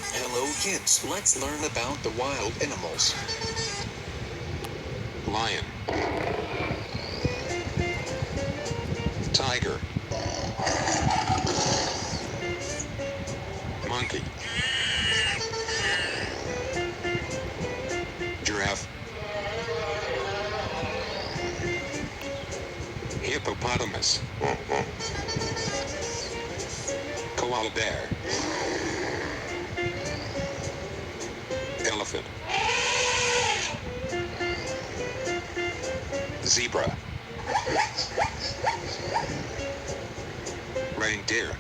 Hello kids, let's learn about the wild animals. Lion. Tiger. Monkey. Giraffe. Hippopotamus. Koala bear. Elephant. Zebra. Reindeer.